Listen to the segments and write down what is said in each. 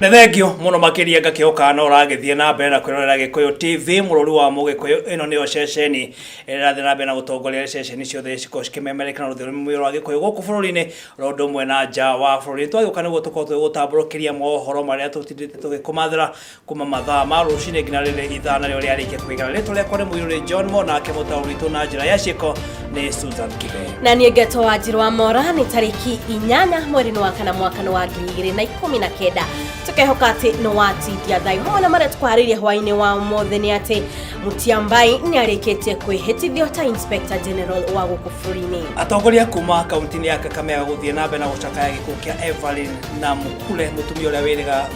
Nethengio muno makiria ngakioka na uragithie na mbere na kwirorera Gikuyu TV mururi wa Mugikuyu ino niyo ceceni irathi na mbere na gutongoria ceceni ciothe ciko cikimemerekana ruthiro mwiro wa Gikuyu guku bururi-ini rondo mwe na nja wa bururi twagiuka niguo tukorwo gutamburukiria mohoro maria tutindite tugikumathira kuma mathaa ma rucini nginya riri ithana rio riarikia kwigana ritu riakwa ni MUIRURI JOHNMO na MUTAURI tu na njira ya CIIKO ni KIBE na ni ngeto WANJIRU wa MWAURA ni tariki 8 mweri wa kana mwaka wa 2019 tukehoka ati no watitia thai hona mara twariria Hwa-Ini wa mothe ni ati Mutiambai ni arikete kwihitithio ta Inspector General wa gukufuri-ini atongoria kuma kaunti ya Kakamega guthie na mbere na gucakaya gikuo kia Evelyn na Mukule mutumia uria wiriga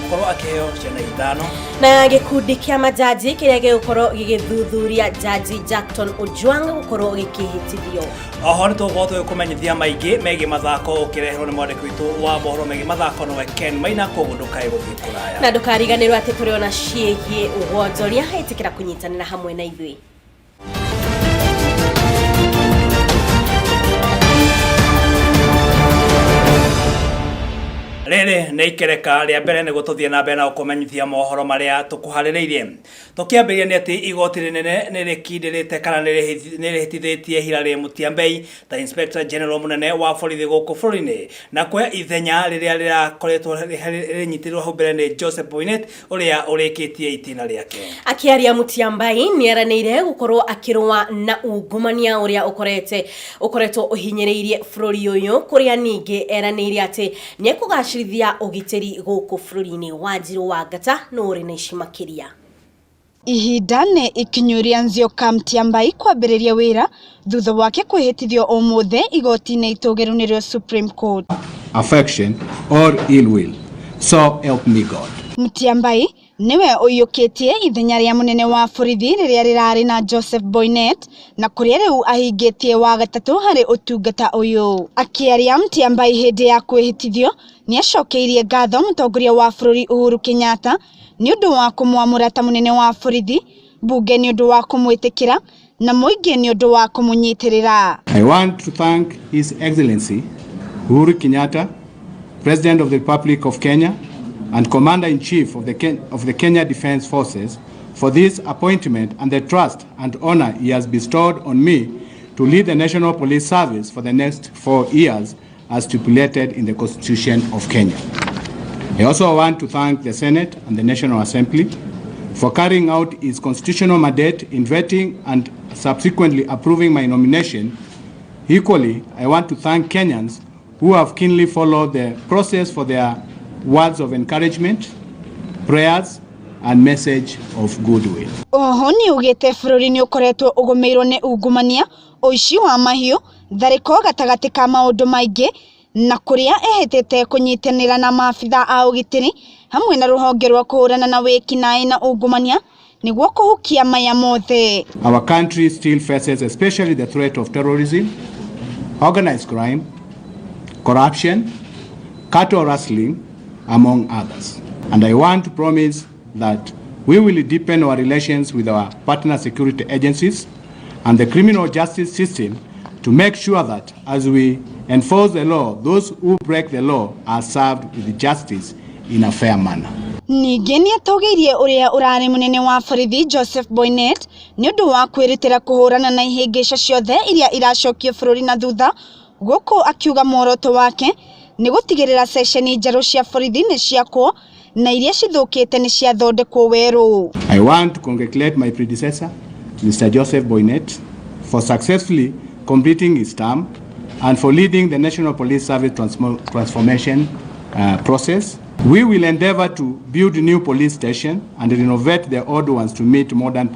gukorwo akiheo ciana ithano na gikundi kia majaji kiria gigukorwo gigithuthuria jaji Jackton Ojwang gukorwo gikihitithio. Oho ni tugotwo kumenyithia maingi megi mathako ukireherwo ni mwandiki witu wa mohoro megi mathako no Ken Maina koguo ndukae guthii kuraya na ndukariganirwo ati turiona ciigie ugonjoria haitikira kunyitanira hamwe na ithui. Rere ne ikereka ria mbere ne gututhie na mbere na kumenyithia mohoro maria tukuhaririirie tukiambiria ni ati igoti rinene ni rikindirite kana ni rihitithitie Hilary Mutyambai ta Inspector General munene wa borithi guku bururi-ini na kwa ithenya riria rirakoretwo rinyitirwo hau mbere ni Joseph Boynet uria urikitie itina riake. Akiaria Mutyambai ni aranire gukorwo akirwa na ungumania uria ukoretwo uhinyiriirie bururi uyu kuria ningi eranire ati ni kugashirithia ugitiri guku bururi-ini WANJIRU wa ngata no uri na ishimakiria. Ihinda ni ikinyuria Nzioka Mutyambai kwambiriria wira thutha wake kwihitithio umuthe igoti-ini itugiru nirio Supreme Court. Affection or ill will, so help me God. Mutyambai niwe uyukitie ithenya ria munene wa borithi riria rirari na Joseph Boynet na kuria riu ahingitie wa gatatu hari utungata uyu. Akiaria Mutyambai hindi ya kwihitithio ni acokeirie ngatho mutongoria wa bururi Uhuru Kenyatta ni undu wa kumwamura ta munene wa borithi, bunge ni undu wa kumwitikira na muingi ni undu wa kumunyitirira. I want to thank His Excellency Uhuru Kenyatta, President of the Republic of Kenya and Commander-in-Chief of the Kenya Defence Forces for this appointment and the trust and honor he has bestowed on me to lead the National Police Service for the next 4 years as stipulated in the Constitution of Kenya. I also want to thank the Senate and the National Assembly for carrying out its constitutional mandate in vetting and subsequently approving my nomination. Equally, I want to thank Kenyans who have keenly followed the process for their words of encouragement, prayers and message of goodwill. Oho ni ugite bururi ni ukoretwo ugumeirwo ni ungumania, uici wa mahiu, thariko gatagati ka maundu maingi na kuria ehitete kunyitanira na maafitha a ugitiri hamwe na ruhonge rwa kuhurana na wikinaĩ na ungumania niguo kuhukia maya mothe. Our country still faces especially the threat of terrorism, organized crime, corruption, cattle rustling, among others. And I want to promise that we will deepen our relations with our partner security agencies and the criminal justice system to make sure that as we enforce the law, those who break the law are served with justice in a fair manner. Ningi ni atogeirie uria urari munene wa borithi Joseph Boynet ni undu wa kwiritira kuhurana na ihingica ciothe iria iracokio bururi na thutha guku akiuga muoroto wake ni gutigirira sesheni njeru cia borithi ni ciakwo na iria cithukite ni ciathondekwo weru. I want to congratulate my predecessor, Mr. Joseph Boynet, for successfully completing his term and for leading the National Police Service transformation process. We will endeavor to build new police stations and renovate the old ones to meet modern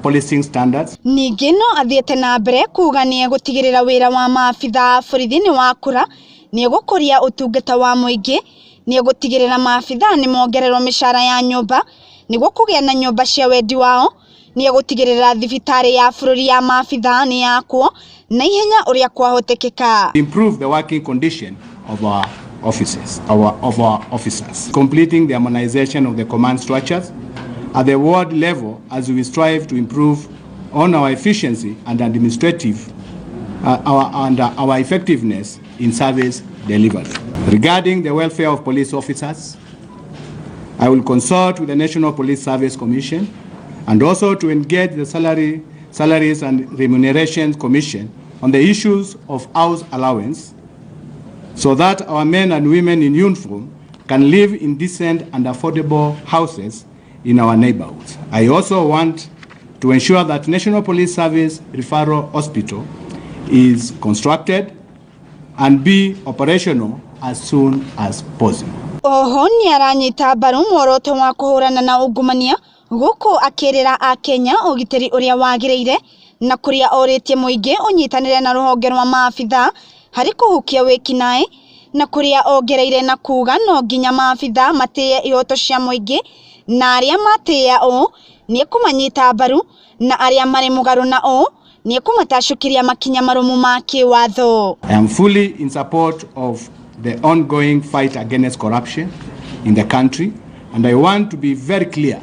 policing standards. Ningi no athiete na mbere kuga ni gutigirira wira wa maafitha borithi ni wakura, ni gukuria utungata wa muingi, ni gutigirira maafitha ni mongererwo mishara ya nyumba, ni gukugia na nyumba cia wendi wao, ni gutigirira thibitari ya bururi ya maafitha ni yakwo na ihenya uria kwahotekeka. Improve the working condition of our officers, completing the harmonization of the command structures at the ward level as we strive to improve on our efficiency and administrative our effectiveness in service delivery. Regarding the welfare of police officers, I will consult with the National Police Service Commission and also to engage the Salaries and Remunerations Commission on the issues of house allowance so that our men and women in uniform can live in decent and affordable houses in our neighborhoods. I also want to ensure that National Police Service Referral Hospital is constructed and be operational as soon as possible. Oho ni aranyita mbaru muoroto wa kuhurana na ungumania guku akirira a Kenya ugitiri uria wagireire na kuria oritie muingi unyitanire na ruhonge rwa maabitha hari kuhukia wikinae na kuria ongereire na kuga no nginya maabitha matie ihoto cia muingi na aria matia o ni kumanyita mbaru na aria mari mugaru na o ni kumatacukiria makinya marumu ma kiwatho. I am fully in support of the ongoing fight against corruption in the country, and I want to be very clear.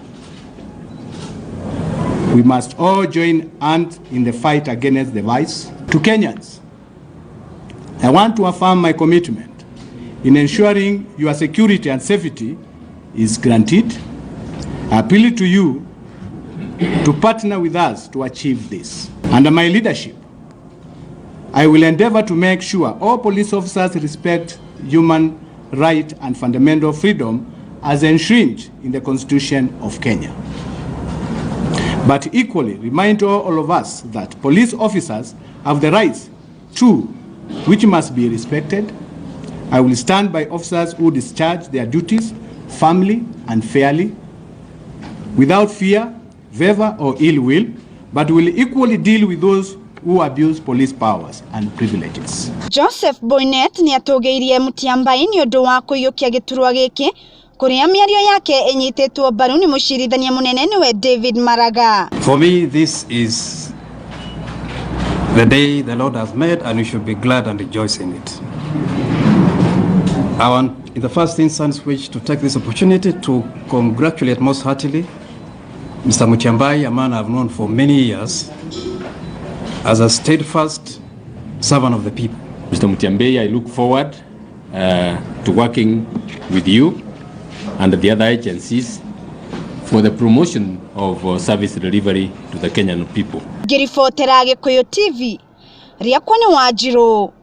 We must all join hands in the fight against the vice. To Kenyans, I want to affirm my commitment in ensuring your security and safety is granted. I appeal to you to partner with us to achieve this. Under my leadership, I will endeavor to make sure all police officers respect human rights and fundamental freedom as enshrined in the Constitution of Kenya. But equally, remind all of us that police officers have the rights too, which must be respected. I will stand by officers who discharge their duties firmly and fairly, without fear, favor, or ill will, but will equally deal with those who abuse police powers and privileges. Joseph Boynet ni atogeirie Mutiambai ni undu wa kuyukia giturwa giki kuria miario yake enyitetwo mbaru ni mucirithania munene niwe David Maraga. For me, this is the day the Lord has made, and we should be glad and rejoice in it. I want, in the first instance, wish to take this opportunity to congratulate most heartily Mr. Mutiambai, a man I've known for many years, as a steadfast servant of the people. Mr. Mutiambai, I look forward to working with you and the other agencies for the promotion of service delivery to the Kenyan people. Girifotera Gikuyu TV, riakwa ni WANJIRU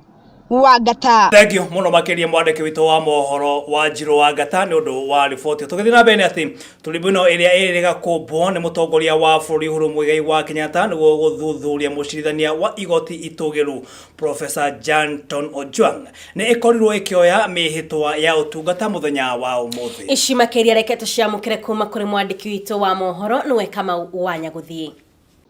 Wagata. Thank you muno makiria mwandiki wito wa mohoro WANJIRU Wagata ni undu wa riboti tugithi na bene ati tulibuno iria iriga kubwo ni mutongoria wa bũrũri Uhuru Muigai wa Kenyatta niguo guthuthuria mucirithania wa igoti itugiru Professor Janton Ojwang ni ikorirwo ikioya mihitwa ya utungata muthenya wa umuthi. Ici makiria reketo cia mukire kuma kuri mwandiki wito wa mohoro niwe kama wanya guthii.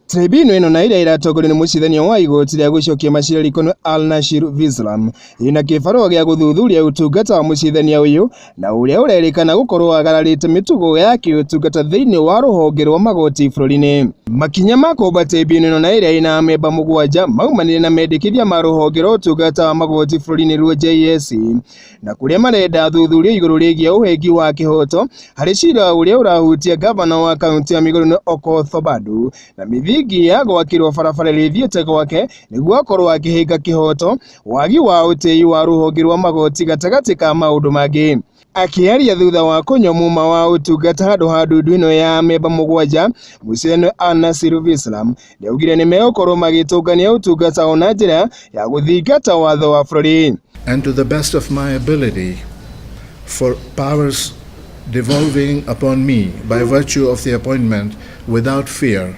Tribunal ino na ira iratongorio ni mucithania wa igoti ria gucokia macira rikono Al-Nashir Vislam ina kibarua gia guthuthuria utungata wa mucithania uyu na uria urerikana gukorwo agararite mitugo ya kiutungata thiini wa ruhonge rwa magoti bũrũri-inĩ. Makinya ma kumba tribunal ino na ira ina memba mugwanja maumanire na mendekithia ma ruhonge rwa utungata wa magoti bũrũri-inĩ rwa JSC na kuria marenda thuthuria iguru rigie uhengi wa kihoto hari cira uria urahutia gavana wa kaunti ya Migori Okoth Obado na mithigi ya gwakirwo barabara rithiete gwake niguo akorwo akihinga kihoto wagi wa utei wa ruhonge rwa magoti gatagati ka maundu mangi. Akiaria thutha wa kunyomuma wa utungata handu ha ndundu ino ya memba mugwanja mucene Al-Nashir Vislam niaugire ni megukorwo magitungania utungata ona njira ya guthingata watho wa bũrũri. And to the best of my ability, for powers devolving upon me by virtue of the appointment without fear,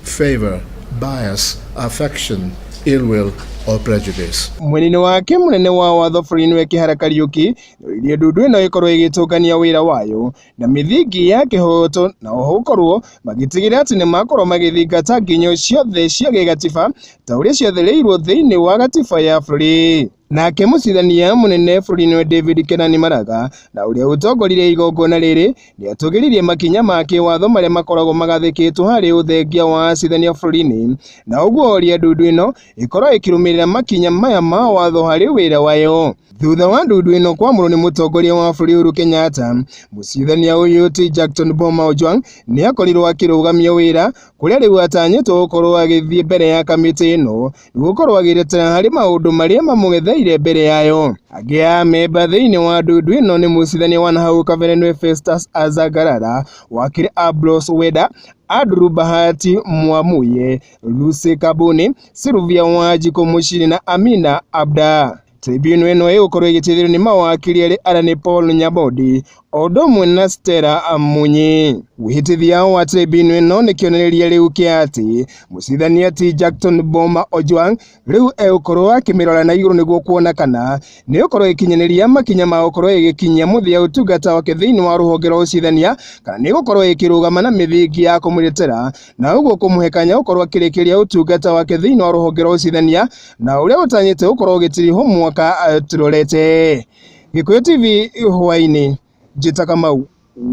favor, bias, affection, ill will, or prejudice. Mwenene wake munene wa watho bũrũri-inĩ we Kĩhara Kariuki irie ndundu ĩno ĩkorwo ĩgĩtũngania wĩra wayo na mĩthingi ya kĩhoto na oho gũkorwo magĩtigĩra atĩ nĩ makorwo magĩthingata nginyo ciothe cia gĩgatiba ta ũrĩa ciathĩrĩirwo thĩinĩ wa gatiba ya bũrũri. Nake mucithania munene bũrũri-inĩ David Kenani Maraga na uria utongoririe igongona riri ni atugiririe makinya ma kiwatho maria makoragwo magathikitwo hari uthengia wa acithania bũrũri-inĩ na uguo oria ndundu ino ikorwo ikirumirira makinya maya ma watho hari wira wayo. Thutha wa ndundu ino kwamũrwo ni mutongoria wa bũrũri Uhuru Kenyatta, mucithania uyu ti Jackton Boma Ojwang ni akorirwo akirugamia wira kuria riu atanyitwo gukorwo agithie mbere ya kamiti ino niguo korwo agiretera hari maundu maria mamũgethe mereire mbere yayo. Agia memba thiini wa ndundu ino ni mucithania wa nahau kabere Festus Azagarara, wakiri Abros Weda, Andrew Bahati Mwamuye, Lucy Kabuni, Sylvia Wanjiru Mushiri na Amina Abda. Tribune ino igukorwo igitithirwo ni mawakiri ari Arani Paul Nyabodi, Odomwe na Stella Amunyi. Wihitithia wa tribune ino ni kionereria riu kia ati mucithania ti Jackson Boma Ojwang riu egukorwo akimirora na iguru niguo kuona kana ni ukorwo ikinyeneria makinya ma ukorwo igikinyia muthia utungata wake thiini wa ruhonge rwa ucithania, kana ni gukorwo ikirugama na mithingi ya kumuretera na uguo kumuhekanya ukorwo akirikiria utungata wake thiini wa ruhonge rwa ucithania na uria utanyite ukorwo gitiriho mwaka turorete. Gikuyu TV Hwa-Ini, Njĩta Mau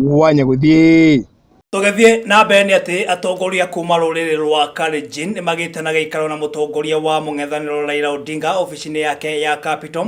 Wanyaguthie. Tugethie na mbere ati atongoria kuma ruriri rwa Kalenjin magite na giikaro na mutongoria wa mung'ethaniro Raila Odinga ofisini yake ya Capital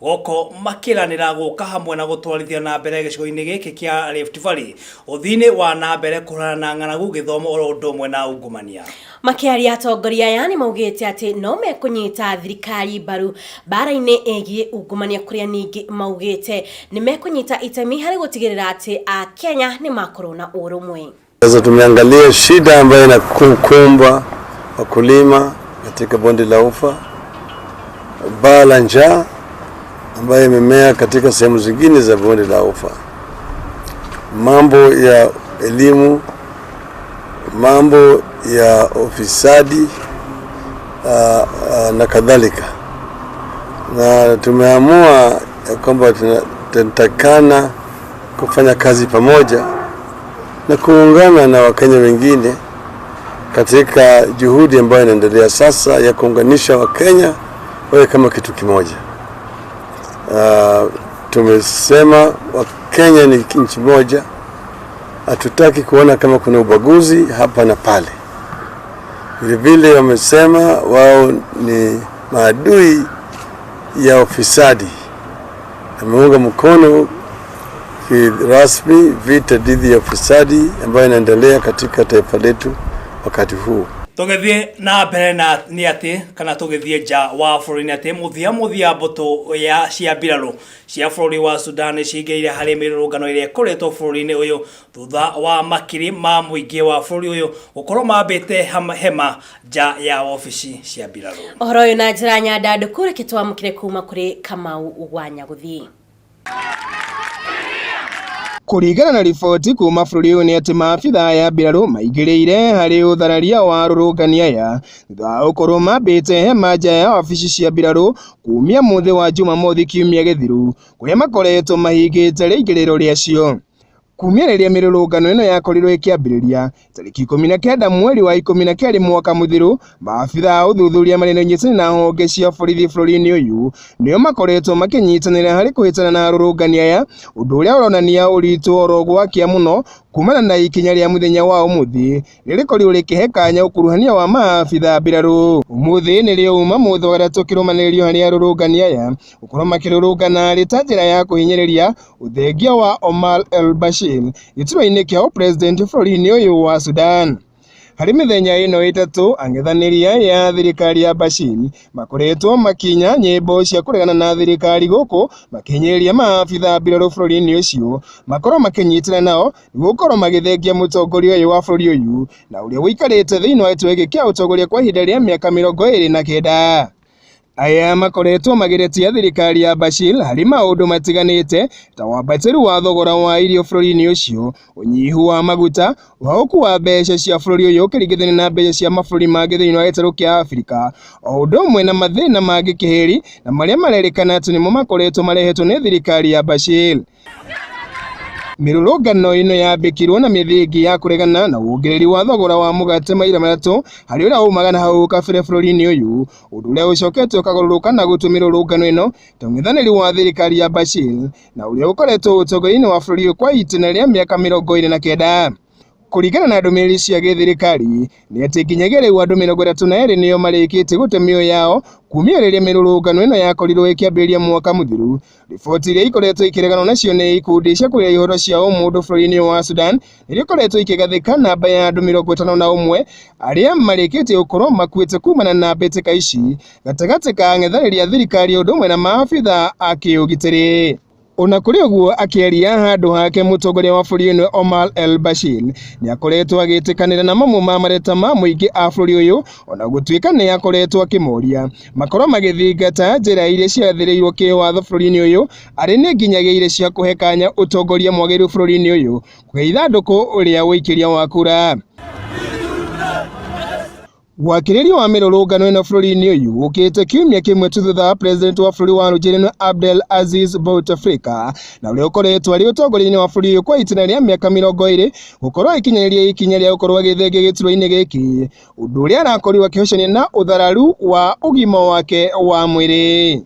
goko makiranira guka hamwe na gutwarithia na mbere gicigo-ini giki kia Rift Valley uthini wa na mbere kurana na ng'anagu githomo oro ndomwe na ungumania. Makiaria atongoria yani maugite ati no mekunyita thirikari mbaru bara-ini egie ungumania kuria ningi maugite ni mekunyita itemi hari gutigirira ati a Kenya ni makorwo na urumwe. Sasa tumeangalia shida ambayo inakumba wakulima katika bonde la Ufa, baa la njaa ambayo imemea katika sehemu zingine za bonde la Ufa, mambo ya elimu, mambo ya ufisadi na kadhalika. Na tumeamua kwamba tunatakana kufanya kazi pamoja na kuungana na Wakenya wengine katika juhudi ambayo inaendelea sasa ya kuunganisha Wakenya wawe kama kitu kimoja. Tumesema Wakenya ni nchi moja, hatutaki kuona kama kuna ubaguzi hapa na pale. Vile wamesema wao ni maadui ya ufisadi, ameunga mkono rasmi vita dhidi ya ufisadi ambayo inaendelea katika taifa letu wakati huu. Tugethie na mbere na ni ati kana tugethie ja wa bũrũri ati muthia mboto ya cia mbirarũ cia bũrũri wa Sudan cigeire harĩ mĩrũrũngano ĩrĩa ĩkoretwo bũrũri-inĩ ũyũ thutha wa makiri ma mũingĩ wa bũrũri ũyũ gũkorwo mambĩte hema ja ya ofici cia mbirarũ. Ũhoro ũyũ na njĩra nyandandũku reke twamũkĩre kuma kũrĩ Kamau Wanyaguthie. Kuringana na riboti kuma bũrũri ũyũ ni ati maabitha ya mbirarũ maigĩrĩire harĩ ũthararia wa rũrũngani aya thutha wa gũkorwo mambĩte hema nja ya ofici cia mbirarũ kumia mũthĩ wa Jumamothi kiumia gĩthiru kũrĩa makoretwo mahingĩte rĩingĩrĩro rĩacio. Kumia rĩrĩa mĩrũrũngano ĩno yakorirwo ĩkĩambĩrĩria tarĩki 19 mweri wa 12 mwaka mũthiru, maabitha ũthuthuria marĩ na ũnyitani na honge cia borithi bũrũri-inĩ ũyũ nĩo makoretwo makĩnyitanĩra harĩ kũhĩtana na arũrũngani aya, ũndũ ũrĩa ũronania ũritũ oro gwakia mũno kumana na ikinya rĩa mũthenya wa ũmũthĩ rĩrĩkorirwo rĩkĩhekanya ũkuruhania wa maabitha mbirarũ. Ũmũthĩ nĩrĩo uma mũthogora tũkĩrũmanĩrĩrio harĩ arũrũngani aya gũkorwo makĩrũrũngana rĩ ta njĩra ya kũhinyĩrĩria ũthengia wa Omar el-Bashir gĩturwa-inĩ kĩa president bũrũri-inĩ ũyũ wa Sudan. Harĩ mĩthenya ĩno ĩtatũ, ang'ethanĩria ya thirikari ya Bashir makoretwo makinya nyĩmbo cia kũregana na thirikari gũkũ makinyĩrĩria maabitha mbirarũ bũrũri-inĩ ũcio makorwo makĩnyitĩra nao nĩguo gũkorwo magĩthengia mũtongoria ũyũ wa bũrũri ũyũ na ũrĩa ũikarĩte thĩinĩ wa gĩtĩ gĩkĩ kĩa ũtongoria kwa ihinda rĩa mĩaka 29. Aya makoretwo magĩretia thirikari ya Bashir harĩ maũndũ matiganĩte ta wambatĩru wa thogora wa irio bũrũri-inĩ ũcio, ũnyihu wa maguta, ũhauku wa mbeca cia bũrũri ũyũ ũkĩringithania na mbeca cia mabũrũri mangĩ thĩinĩ wa gĩtarũ kĩa Afrika, o ũndũ ũmwe na mathĩna mangĩ kĩheri na marĩa marerĩkana atĩ nĩmo makoretwo marehetwo nĩ thirikari ya Bashir. Mĩrũrũngano ĩno yambĩkirwo na mĩthingi ya kũregana na wongereri wa thogora wa mũgate maira matatũ harĩ ũrĩa umaga na hau kabere bũrũri-inĩ ũyũ, ũndũ ũrĩa ũcokete ũkagarũrũka na gũtũmĩra mĩrũrũngano ĩno ta mũng'ethanĩri wa thirikari ya Bashir na ũrĩa ũkoretwo ũtongoria-inĩ wa bũrũri ũyũ kwa itĩna rĩa mĩaka 29. Kuringana na ndũmĩrĩri cia gĩthirikari nĩ atĩ nginyagia rĩu andũ 32 nĩo marĩkĩtie gũte mĩoyo yao kumia rĩrĩa mĩrũrũngano ĩno yakorirwo ĩkĩambĩrĩria mwaka mũthiru. Riboti iria ikoretwo ikĩregana nacio nĩ ikundi cia kũrĩa ihoro cia ũmũndũ bũrũri-inĩ wa Sudan iria ikoretwo ikĩgathĩka namba ya andũ 51 arĩa marĩkĩtie gũkorwo makuĩte kumana na mbĩtĩka ici gatagatĩ ka ang'ethanĩri a thirikari ũndũ ũmwe na maabitha a kĩũgitĩri. Ona kuri ũguo akĩaria handũ hake mũtongoria wa bũrũri Omar el-Bashir nĩ akoretwo agĩtĩkanĩra na mamwe ma mareta ma mũingĩ a bũrũri ũyũ ona gũtuĩka nĩ akoretwo akĩmoria makorwo magĩthingata njĩra iria ciathĩrĩirwo kĩwatho bũrũri-inĩ ũyũ arĩ nĩ nginyagia iria cia kũhe kanya ũtongoria mwagĩrĩru bũrũri-inĩ ũyũ kũhe ithandũkũ ũrĩa wĩikĩria wa kura. Wakirĩrio wa mĩrũrũngano ĩno bũrũri-inĩ ũyũ ũkĩte kiumia kĩmwe tu thutha wa president wa bũrũri wa Nigeria Abdel Aziz Bouteflika na ũrĩa ũkoretwo arĩ ũtongoria-inĩ wa bũrũri ũyũ kwa itina rĩa mĩaka 20 gũkorwo ikinyanĩria ikinya rĩa gũkorwo agĩthengia gĩturwa-inĩ gĩkĩ, ũndũ ũrĩa arakorirwo akĩhocania na ũthararu wa ũgima wake wa mwĩrĩ.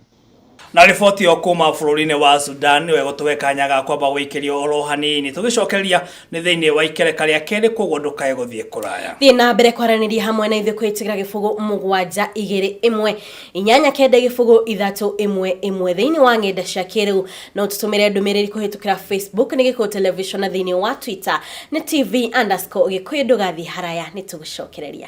Na riboti yo kuma bũrũri-inĩ wa Sudan we gũtũhe kanya ga kwamba gũikĩrio oro hanini tũgĩcokeria nĩ thĩinĩ wa ikereka rĩa kerĩ koguo ndũkae gũthiĩ kũraya. Thiĩ na mbere kwaranĩria hamwe na ithuĩ kwĩtigĩra gĩbũgũ 7-2-1 8-9-3-1-1 thĩinĩ wa ng'enda cia kĩrĩu no tũtũmĩre ndũmĩrĩri kũhĩtũkĩra Facebook nĩ Gikuyu Television na thĩinĩ wa Twitter nĩ TV_Gikuyu ndũgathiĩ haraya nĩ tũgũcokereria.